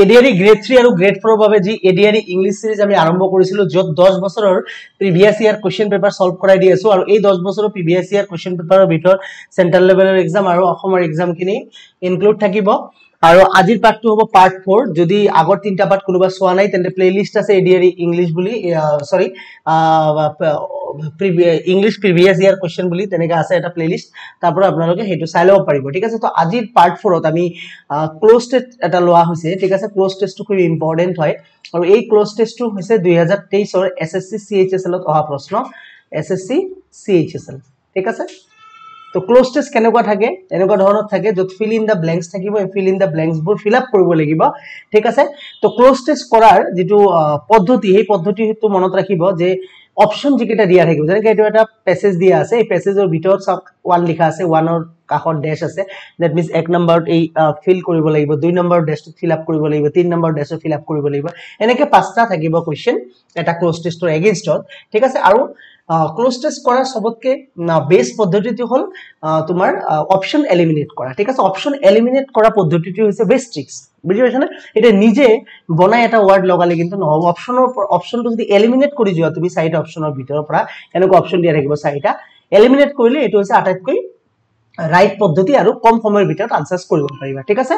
ADRE grade 3 আৰু grade 4 বাবে যি এডিআৰই ইংলিশ সিৰিজ আমি আৰম্ভ কৰিছিলো যত 10 বছৰৰ প্ৰিভিয়াস ইয়াৰ কোৱেশ্চন পেপাৰ সলভ কৰাই দি আছো আৰু এই 10 বছৰৰ প্ৰিভিয়াস ইয়াৰ কোৱেশ্চন পেপাৰৰ ভিতৰত সেন্ট্ৰেল লেভেলৰ এক্সাম আৰু অসমৰ এক্সাম খিনি ইনক্লুড থাকিব আৰু আজিৰ পাৰ্টটো হ'ব পাৰ্ট 4 যদি আগৰ তিনটা পাৰ্ট কোনোবা চোৱা নাই তেন্তে প্লেলিষ্ট আছে এডিআৰই ইংলিশ বুলি সৰি ইংলিশ প্ৰিভিয়াস ইয়াৰ কোৱেশ্চন বুলি তেনেকা আছে এটা প্লেলিষ্ট তাৰ পৰা আপোনালোকে হেতু চাই লব পাৰিব ঠিক আছে তো আজিৰ পাৰ্ট 4 ত আমি ক্লোজ টেষ্ট এটা লোৱা হৈছে ঠিক আছে ক্লোজ টেষ্টটো খুব ইম্পৰ্টেন্ট হয় আৰু এই ক্লোজ টেষ্টটো হৈছে 2023 ৰ এসএসসি সিএইচএসএল ত অহা প্ৰশ্ন এসএসসি সিএইচএসএল ঠিক আছে তো ক্লোজ টেষ্ট কেনেকুৱা থাকে এনেকুৱা ধৰণৰ থাকে যত ফিল ইন দা ব্ল্যাঙ্কস থাকিব এই ফিল ইন দা ব্ল্যাঙ্কস বোৰ ফিল আপ কৰিব লাগিব ঠিক আছে তো ক্লোজ টেষ্ট কৰাৰ যেটো পদ্ধতি এই পদ্ধতিটো মনত ৰাখিব যে অপশন যেটা দিয়া থাকিব যেনেকৈ এটো এটা প্যাসেজ দিয়া আছে এই প্যাসেজৰ ভিতৰত সব 1 লিখা আছে 1 ৰ কাষত ড্যাশ আছে দ্যাট মিন্স 1 নম্বৰ এই ফিল কৰিব লাগিব 2 নম্বৰ ড্যাশটো ফিল আপ কৰিব লাগিব 3 নম্বৰ ড্যাশটো ফিল আপ কৰিব লাগিব এনেকৈ পাঁচটা থাকিব কোৱেশ্চন এটা ক্লোজ টেষ্টৰ এগেইনষ্টত ঠিক আছে আৰু ক্লোজ টেষ্ট কৰাৰ সবতকে বেস পদ্ধতিটো হল তোমাৰ অপশন এলিমিনেট কৰা ঠিক আছে অপশন এলিমিনেট কৰা পদ্ধতিটো হৈছে বেস্ট ট্ৰিক্স বুজি পাইছানে এটা নিজে বনাই এটা ওয়াৰ্ড লগালে কিন্তু নহব অপশনটো যদি এলিমিনেট কৰি যোৱা তুমি চাইটা অপশনৰ ভিতৰৰ পৰা এনেকৈ অপশন দিয়া থাকিব চাইটা এলিমিনেট কৰিলে এটো হৈছে আটাইতকৈ ৰাইট পদ্ধতি আৰু কম সময়ৰ ভিতৰত আনসাৰ কৰিব পাৰিবা ঠিক আছে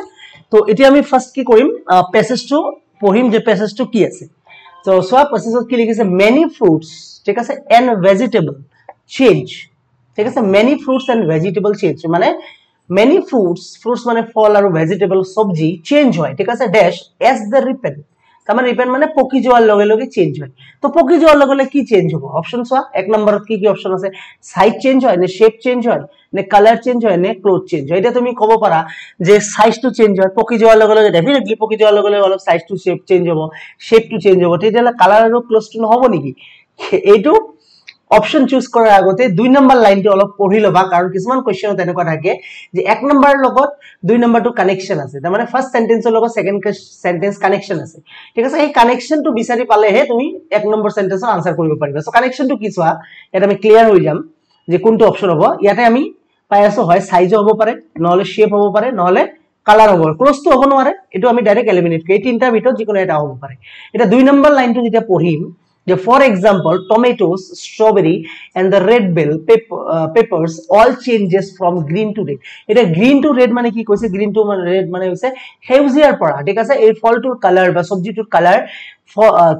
তো এতিয়া আমি ফাৰ্স্ট কি কৰিম প্যাসেজটো পঢ়িম যে প্যাসেজটো কি আছে তো সোয়া প্যাসেজত কি লিখিছে many fruits ঠিক আছে and vegetable change ঠিক আছে many fruits and vegetable change মানে many fruits মানে ফল আৰু ভেজিটেবল সবজি চেঞ্জ হয় ঠিক আছে ড্যাশ as the ripen তামানে রিপেন মানে পকি যোৱাৰ লগে লগে চেঞ্জ হয় তো পকি যোৱাৰ লগে লগে কি চেঞ্জ হ'ব অপশন সোয়া এক নম্বৰত কি অপশন আছে সাইজ চেঞ্জ হয় নে শেপ চেঞ্জ হয় নে কালার চেঞ্জ হয় নে ক্লথ চেঞ্জ হয় এটা তুমি কব পাৰা যে সাইজটো চেঞ্জ হয় পকি যোৱাৰ লগে লগে ডেফিনেটলি পকি যোৱাৰ লগে লগে অলপ সাইজটো শেপ চেঞ্জ হ'ব শেপটো চেঞ্জ হ'ব তেতিয়ালে কালার আৰু ক্লথটো নহব নেকি এইটো অপশন চুজ কৰাৰ আগতে 2 নম্বৰ লাইনটো অলপ পঢ়ি লবা কাৰণ কিছুমান কোৱেশ্চন তেনেকুৱা থাকে যে 1 নম্বৰ লগত 2 নম্বৰটো কানেকশন আছে তাৰ মানে ফাৰ্স্ট সেন্টেন্সৰ লগত সেকেন্ড সেন্টেন্স কানেকশন আছে ঠিক আছে এই কানেকশনটো বিচাৰি পালেহে তুমি 1 নম্বৰ সেন্টেন্সৰ আনসাৰ কৰিব পাৰিবা সো কানেকশনটো কি চোৱা এটা আমি ক্লিয়াৰ হৈ যাম যে কোনটো অপশন হ'ব ইয়াতে আমি পাই আছো হয় সাইজ হ'ব পাৰে নহলে শেপ হ'ব পাৰে নহলে কালাৰ হ'ব ক্লোজটো হ'ব নোৱাৰে এটো আমি ডাইৰেক্ট এলিমিনেট কৰি তিনটা ভিতৰত যিকোনো এটা হ'ব পাৰে এটা 2 নম্বৰ লাইনটো যেতিয়া পঢ়িম for example tomatoes strawberry and the red bell peppers all changes from green to red এটা green to red মানে কি কৈছে green to red মানে হৈছে হেউজিয়াৰ পৰা ঠিক আছে এই ফলটোৰ কালাৰ বা সবজিটোৰ কালাৰ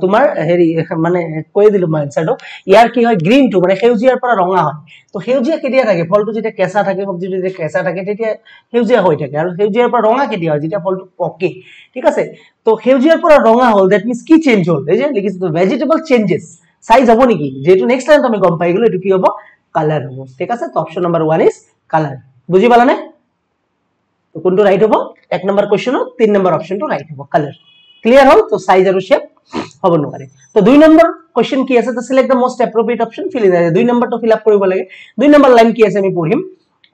তোমাৰ হেৰি মানে কৈ দিলো মই আনসাৰটো ইয়াৰ কি হয় গ্ৰীন টু মানে হেউজিয়াৰ পৰা ৰঙা হয় তো হেউজিয়া কেতিয়া থাকে ফলটো যেতিয়া কেঁচা থাকে সবজিটো যেতিয়া কেঁচা থাকে তেতিয়া হেউজিয়া হৈ থাকে আৰু হেউজিয়াৰ পৰা ৰঙা কেতিয়া হয় যেতিয়া ফলটো পকে ঠিক আছে তো হেউজিয়াৰ পৰা ৰঙা হল দ্যাট মিন্স কি চেঞ্জ হল এই যে লিখিছো ভেজিটেবল চেঞ্জেস সাইজ হ'ব নেকি যেটো নেক্সট লাইন আমি গম পাই গলো এটো কি হ'ব কালার হ'ব ঠিক আছে তো অপশন নাম্বার 1 ইজ কালার বুজি পালানে তো কোনটো রাইট হ'ব এক নম্বৰ কোৱেশ্চনত 3 নম্বৰ অপশনটো ৰাইট হ'ব কালাৰ ক্লিয়াৰ হল তো সাইজ আৰু শেপ হ'ব নোৱাৰে তো 2 নম্বৰ কোৱেশ্চন কি আছে তো select the most appropriate option fill in 2 নম্বৰটো ফিল আপ কৰিব লাগে 2 নম্বৰ লাইন কি আছে আমি পঢ়িম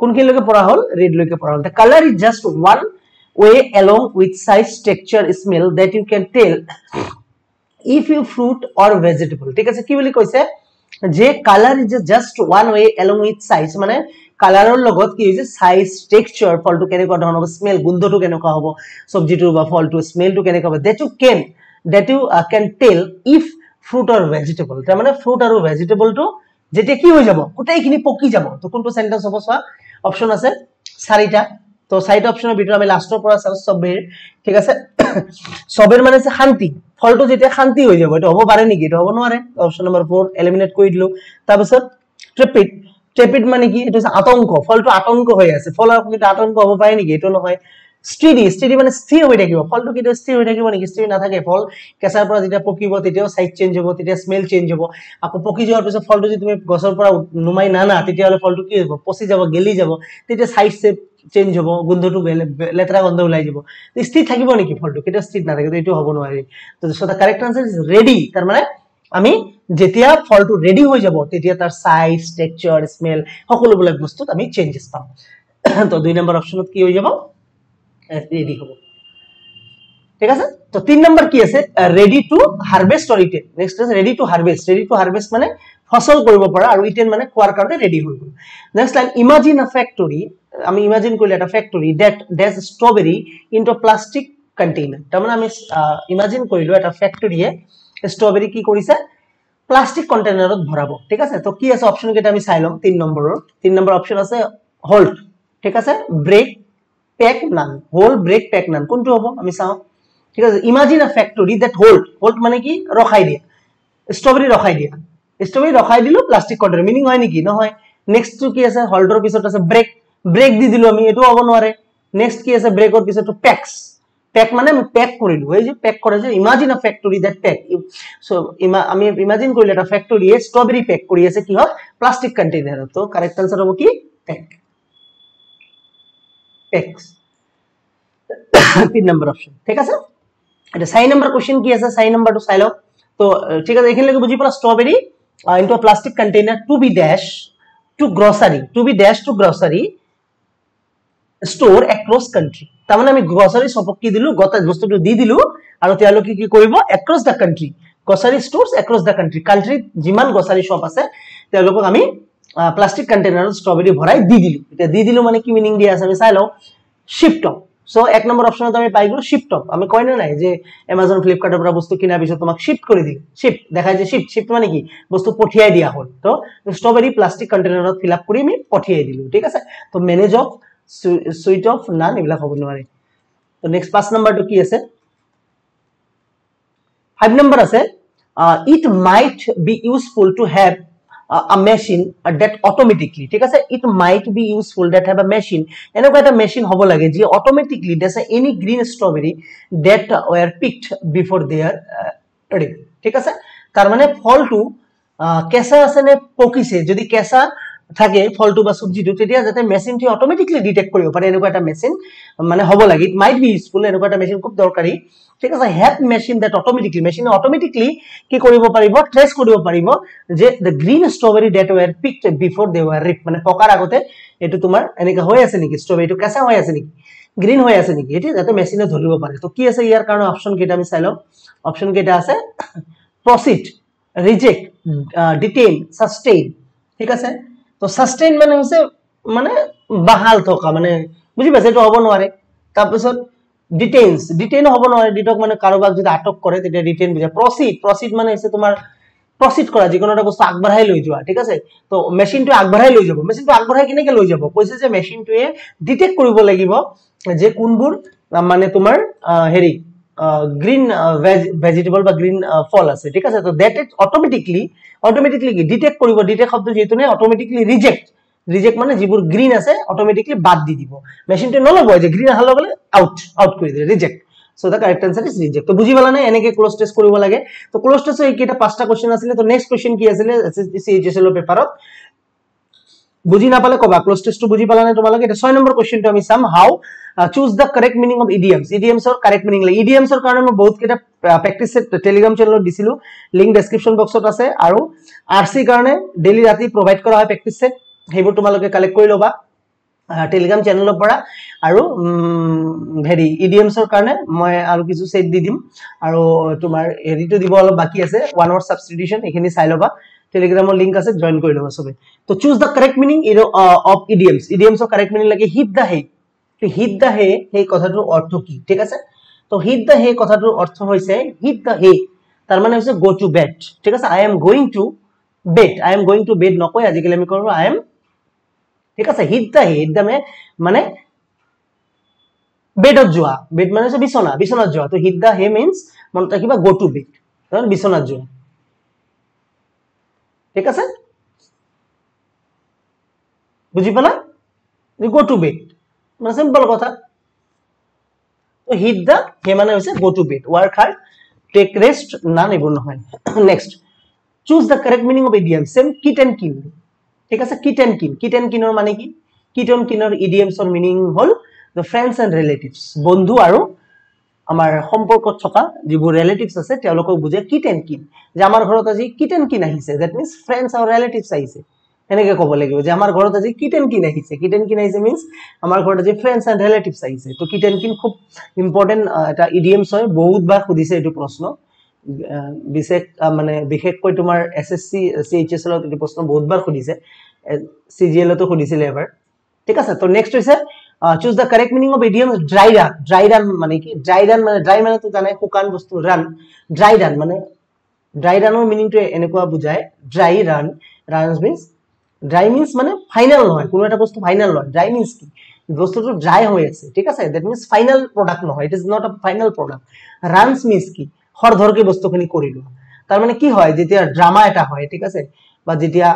কোনখিলৈকে পঢ়া হল ৰেড লৈকে পঢ়া হল the color is just one way along with size texture smell that you can tell if you fruit or vegetable ঠিক আছে কি বুলি কৈছে যে colour is just one way along with size মানে কালাৰৰ লগত কি হৈছে সাইজ টেক্সচাৰ ফলটো কেনেকুৱা ধৰণৰ হ'ব স্মেল গুন্ধটো কেনেকুৱা হ'ব সবজিটো বা ফলটো স্মেলটো কেনেকুৱা হ'ব that you can tell if fruit or vegetable তাৰ মানে fruit আৰু vegetable টো যেতিয়া কি হৈ যাব গোটেইখিনি পকি যাব তো কোনটো সেন্টেন্স হ'ব সোৱা অপশন আছে চাৰিটা তো চাৰিটা অপশনৰ ভিতৰত আমি লাষ্টৰ পৰা চাও সবেৰ ঠিক আছে সবেৰ মানে আছে শান্তি ফলটো যেতিয়া শান্তি হৈ যাব এটা হ'ব পাৰে নেকি এটা হ'ব নোৱাৰে অপশন নম্বৰ 4 এলিমিনেট কৰি দিলো তাৰ পিছত ট্ৰেপিড মানে কি এটা আতংক ফলটো আতংক হৈ আছে ফলৰ কিন্তু আতংক হ'ব পাৰে নেকি এটো নহয় স্টেডি মানে স্থিৰ হৈ থাকিব ফলটো কিন্তু স্থিৰ হৈ থাকিব নেকি স্থিৰ নাথাকে ফল কেঁচাৰ পৰা যেতিয়া পকিব তেতিয়াও সাইজ চেঞ্জ হ'ব তেতিয়া স্মেল চেঞ্জ হ'ব আকৌ পকি যোৱাৰ পিছত ফলটো যদি তুমি গছৰ পৰা নুমাই নানা তেতিয়ালে ফলটো কি হ'ব পচি যাব গেলি যাব তেতিয়া সাইজ চেঞ্জ হ'ব গন্ধটো লেতৰা গন্ধ ওলাই যাব স্থিৰ থাকিব নেকি ফলটো কেতিয়া স্থিৰ নাথাকে তো এটো হ'ব নোৱাৰে তো so the correct answer is ready তাৰ মানে আমি যেতিয়া ফলটো ৰেডি হৈ যাব তেতিয়া তাৰ সাইজ টেক্সচাৰ স্মেল সকলোবিলাক বস্তুত আমি চেঞ্জেস পাম তো 2 নম্বৰ অপশনত কি হৈ যাব ৰেডি হ'ব ঠিক আছে তো 3 নম্বৰ কি আছে ready to harvest or eaten next আছে ৰেডি টু হাৰভেস্ট মানে ফসল কৰিব পৰা আৰু ইটেন মানে খোৱাৰ কাৰণে ৰেডি হৈ গল next line imagine a factory আমি ইমাজিন কৰিলে এটা factory that dash strawberry into plastic container তাৰ মানে আমি ইমাজিন কৰিলো এটা ফ্যাক্টৰিয়ে স্ট্ৰবেৰি কি কৰিছে প্লাস্টিক কন্টেইনাৰত ভৰাব ঠিক আছে তো কি আছে অপশন কেটা আমি চাই লম 3 নম্বৰ অপশন আছে হোল্ড ঠিক আছে ব্রেক প্যাক নান হোল ব্রেক প্যাক নান কোনটো হ'ব আমি চাও ঠিক আছে ইমাজিন আ ফ্যাক্টরি দ্যাট হোল্ড মানে কি ৰখাই দিয়া স্ট্ৰবেৰি ৰখাই দিলো প্লাস্টিক কন্টেইনাৰ মিনিং হয় নেকি নহয় নেক্সট টু কি আছে হোল্ডৰ পিছত আছে ব্ৰেক দি দিলো আমি এটো হ'ব নোৱাৰে নেক্সট কি আছে ব্ৰেকৰ পিছত প্যাক্স প্যাক মানে আমি প্যাক কৰিলো এই যে প্যাক কৰে যে imagine a factory that pack so আমি ইমাজিন কৰিলে এটা ফ্যাক্টৰি স্ট্ৰবেৰি প্যাক কৰি আছে কি হয় প্লাস্টিক কন্টেইনাৰ তো কাৰেক্ট आंसर হ'ব কি প্যাক প্যাক্স 3 নম্বৰ অপশন ঠিক আছে এটা 6 নম্বৰ কোশ্চেন কি আছে 6 নম্বৰটো চাই লও তো ঠিক আছে এখানে বুঝি পড়া strawberry into a plastic container to be dash to grocery store across country তার মানে আমি গ্রসারি শপক কি দিলু গত বস্তুটো দি দিলু আর তেওঁলোকে কি কৰিব across the country grocery stores across the country যিমান গ্ৰসাৰি শপ আছে তেওঁলোকক আমি প্লাস্টিক কন্টেইনাৰত স্ট্ৰবেৰি ভৰাই দি দিলু এটা দি দিলু মানে কি মিনিং দি আছে আমি চাই লও শিফট অফ সো এক নম্বৰ অপশনত আমি পাই গলো শিফট অফ আমি কই না নাই যে Amazon Flipkartৰ পৰা বস্তু কিনা পিছত তোমাক শিফট কৰি দিল শিফট দেখাই যে শিফট মানে কি বস্তু পঠিয়াই দিয়া হল তো স্ট্রবেরি প্লাস্টিক কন্টেইনাৰত ফিল আপ কৰি আমি পঠিয়াই দিলু ঠিক আছে তো ম্যানেজ অফ সুইট অফ নান এগুলা হ'ব নোৱাৰে তো নেক্সট 5 নম্বৰটো কি আছে 5 নম্বৰ আছে it might be useful to have a machine that automatically ঠিক আছে it might be useful that have a machine এনেকুৱা এটা মেশিন হ'ব লাগে যি automatically does any green strawberry that were picked before they are ready ঠিক আছে তার মানে ফলটো কেঁচা আছে নে পকিছে যদি কেঁচা থাকে ফলটো বা সবজিটো তেতিয়া যাতে মেশিনটি অটোমেটিক্যালি ডিটেক্ট কৰিব পাৰে এনেকুৱা এটা মেশিন মানে হ'ব লাগে ইট মাইট বি ইউজফুল এনেকুৱা এটা মেশিন খুব দৰকাৰী ঠিক আছে হ্যাভ মেশিন দ্যাট অটোমেটিক্যালি কি কৰিব পাৰিব ট্ৰেস কৰিব পাৰিব যে the green strawberry that were picked before they were ripe মানে পকাৰ আগতে এটো তোমাৰ এনেকা হৈ আছে নেকি স্ট্ৰবেৰীটো কেঁচা হৈ আছে নেকি গ্ৰীন হৈ আছে নেকি এটি যাতে মেশিনে ধৰিব পাৰে তো কি আছে ইয়াৰ কাৰণে অপশন কেটা আমি চাই লও অপশন কেটা আছে proceed reject detain sustain ঠিক আছে তো সাস্টেইন মানে হইছে মানে বাহাল থকা মানে বুঝি পাছে এটো হ'ব নোৱাৰে তাৰ পিছত ডিটেইন হ'ব নোৱাৰে ডিটক মানে কাৰোবাক যদি আটক কৰে তেতিয়া ডিটেইন বুঝা প্ৰসিড মানে হইছে তোমাৰ প্ৰসিড কৰা যিকোনো এটা বস্তু আগবঢ়াই লৈ যোৱা ঠিক আছে তো মেশিনটো আগবঢ়াই লৈ যাব মেশিনটো আগবঢ়াই কিনেকে লৈ যাব কৈছে যে মেশিনটোৱে ডিটেক্ট কৰিব লাগিব যে কোনবোৰ মানে তোমাৰ হেৰি গ্ৰীন ভেজিটেবল বা গ্ৰীন ফল আছে ঠিক আছে তো দ্যাট ইট অটোমেটিক্যালি কি ডিটেক্ট কৰিব ডিটেক্ট শব্দ যেটো নে অটোমেটিক্যালি ৰিজেক্ট মানে যিবোৰ গ্ৰীন আছে অটোমেটিক্যালি বাদ দি দিব মেশিনটো নলব যে গ্ৰীন হল বলে আউট কৰি দিলে reject so the correct answer is reject তো বুজি পালা না এনেকে ক্লোজ টেস্ট কৰিব লাগে তো ক্লোজ টেস্ট এই কেটা পাঁচটা কোশ্চেন আছিল তো নেক্সট কোশ্চেন কি আছিল সিএইচএসএল পেপারত বুজি না পালে কবা ক্লোজ টেস্ট বুজি পালা না তোমালোকে এটা 6 নম্বৰ কোশ্চেনটো আমি চাম how choose the correct meaning of idioms or correct meaning লাই ইডিয়মস অৰ কাৰণে মই বহুত কেটা প্ৰ্যাকটিস টেলিগ্ৰাম চ্যানেলত দিছিলো লিংক ডেসক্ৰিপশন বক্সত আছে আৰু আৰসি কাৰণে ডেইলি ৰাতি প্ৰভাইড কৰা হয় প্ৰ্যাকটিস সেট হেবোৰ তোমালোকে কালেক্ট কৰি লবা টেলিগ্ৰাম চ্যানেলৰ পৰা আৰু হেৰি ইডিয়মছৰ কাৰণে মই আৰু কিছু সেট দি দিম আৰু তোমাৰ হেৰিটো দিব অলপ বাকি আছে 1 আৱাৰ সাবস্টিটিউশন এখিনি চাই লবা টেলিগ্ৰামৰ লিংক আছে জয়েন কৰি লবা সবে তো choose the correct meaning of ইডিয়মছৰ কারেক্ট মিনিং লাগে হিট দা হে তো হিট দা হে এই কথাটোৰ অৰ্থ কি ঠিক আছে তো হিট দা হে কথাটোৰ অৰ্থ হৈছে হিট দা হে তাৰ মানে হৈছে গো টু বেড ঠিক আছে I am going to bed নকয় আজিকালি আমি কৰব আই এম ঠিক আছে হিট দা হে একদমে মানে বেডত যোৱা বেড মানে হচ্ছে বিছনাত যোৱা তো হিট দা হে মিন্স মনত ৰাখিবা গো টু বেড তাহলে বিছনাত যোৱা ঠিক আছে বুজি পালা গো টু বেড মানে সিম্পল কথা তো হিট দা হে মানে হচ্ছে go to bed work hard take rest না নেবো নহয় next choose the correct meaning of idiom same kith and kin ঠিক আছে কিট এন্ড কিনৰ মানে কি কিট এন্ড কিনৰ ইডিয়মছৰ মিনিং হল the friends and relatives বন্ধু আৰু আমাৰ সম্পৰ্কত থকা যিবোৰ ৰিলেটিভস আছে তেওঁলোকক বুজে কিট এন্ড কিন যে আমাৰ ঘৰত আজি কিট এন্ড কিন আহিছে দ্যাট মিন্স ফ্ৰেণ্ডছ আৰু ৰিলেটিভস আহিছে এনেকে ক'ব লাগিব যে আমাৰ ঘৰত আজি কিট এন্ড কিন আহিছে মিন্স আমাৰ ঘৰত আজি ফ্ৰেণ্ডছ এন্ড ৰিলেটিভস আহিছে তো কিট এন্ড কিন খুব ইম্পৰ্টেন্ট এটা ইডিয়মছ হয় বহুতবাৰ সুধিছে এইটো প্ৰশ্ন বিশেষকৈ তোমাৰ এসএসসি সিএইচএসএল ত এই প্ৰশ্ন বহুতবাৰ সুধিছে সিজিএল তো সুধিছিল এবাৰ ঠিক আছে তো নেক্সট হৈছে choose the correct meaning of idiom dry run মানে কি ড্রাই মানে তো জানাই শুকান বস্তু রান ড্রাই রান মানে ড্রাই ৰানৰ মিনিংটো এনেকুৱা বুজায় dry runs means dry means মানে ফাইনাল নহয় কোনো এটা বস্তু ফাইনাল নহয় ড্রাই মিন্স কি বস্তুটো ড্রাই হৈ আছে ঠিক আছে দ্যাট মিন্স ফাইনাল প্ৰডাক্ট নহয় it is not a final product runs means কি হৰধৰকে বস্তুখিনি কৰিলো তাৰ মানে কি হয় যেতিয়া ড্ৰামা এটা হয় ঠিক আছে বা যেতিয়া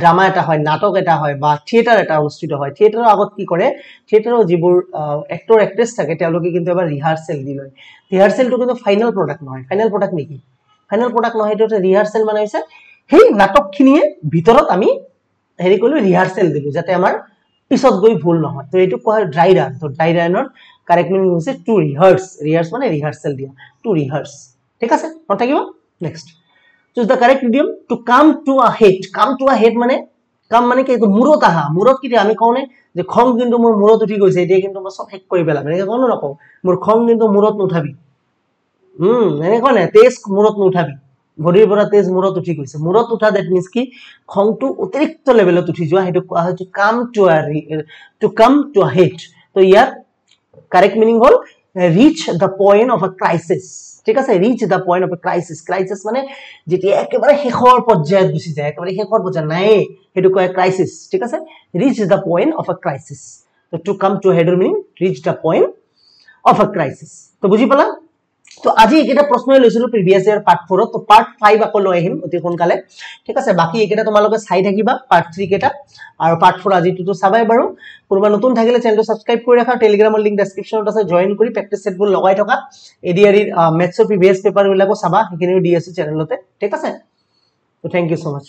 ড্ৰামা এটা হয় নাটক এটা হয় বা থিয়েটাৰ এটা অনুষ্ঠিত হয় থিয়েটাৰৰ আগত কি কৰে থিয়েটাৰৰ যিবোৰ এক্টৰ এক্ট্ৰেছ থাকে তেওঁলোকে কিন্তু এবাৰ ৰিহাৰ্সেল দি লয় ৰিহাৰ্সেলটো কিন্তু ফাইনাল প্ৰডাক্ট নহয় ফাইনাল প্ৰডাক্ট নেকি ফাইনাল প্ৰডাক্ট নহয় এটা ৰিহাৰ্সেল মানে হৈছে সেই নাটকখিনিয়ে ভিতৰত আমি হেৰি কৰিলো ৰিহাৰ্সেল দিলো যাতে আমাৰ পিছত গৈ ভুল নহয় তো এইটো কোৱা ড্ৰাই ৰান তো ড্ৰাই ৰানৰ কাৰেক্ট মিনিং হৈছে টু ৰিহাৰ্স মানে ৰিহাৰ্সেল দিয়া টু ৰিহাৰ্স ঠিক আছে মন থাকিব next choose the correct idiom to come to a head মানে কাম মানে কি এইটো মুৰত আহা মুৰত কি আমি কওনে যে খং কিন্তু মোৰ মুৰত উঠি গৈছে এতিয়া কিন্তু মই সব হেক কৰি পেলাম এনেকে কোন নকও মোৰ খং কিন্তু মুৰত নুঠাবি এনে কোনে তেজ মুৰত নুঠাবি ভৰিৰ পৰা তেজ মুৰত উঠি গৈছে মুৰত উঠা দ্যাট মিন্স কি খংটো অতিৰিক্ত লেভেলত উঠি যোৱা হেতু কোৱা হয় to come to a head তো ইয়াৰ কারেক্ট মিনিং হল reach the point of a crisis ঠিক আছে reach the point of a crisis মানে যেতিয়া একেবাৰে শেষৰ পৰ্যায়ত গুছি যায় একেবাৰে শেষৰ পৰ্যায় নাই হেতু কয় ক্রাইসিস ঠিক আছে reach the point of a crisis তো to come to a head meaning reach the point of a crisis তো বুজি পালা তো আজি একেটা প্ৰশ্নই লৈছিলো প্ৰিভিয়াস ইয়াৰ পাৰ্ট 4 তো পাৰ্ট 5 আকৌ লৈ আহিম অতি সোনকালে ঠিক আছে বাকি একেটা তোমালোকে চাই থাকিবা পাৰ্ট 3 কেটা আৰু পাৰ্ট 4 আজি তো চাবাই বাৰু কোনবা নতুন থাকিলে চেনেলটো সাবস্ক্ৰাইব কৰি ৰাখা টেলিগ্ৰামৰ লিংক ডেসক্ৰিপচনত আছে জয়েন কৰি প্ৰেক্টিস সেটবোৰ লগাই থকা এডিআৰ মেথছৰ প্ৰিভিয়াস পেপাৰ বিলাকো চাবা সেইখিনিও দি আছে চেনেলতে ঠিক আছে তো থ্যাংক ইউ সো মাচ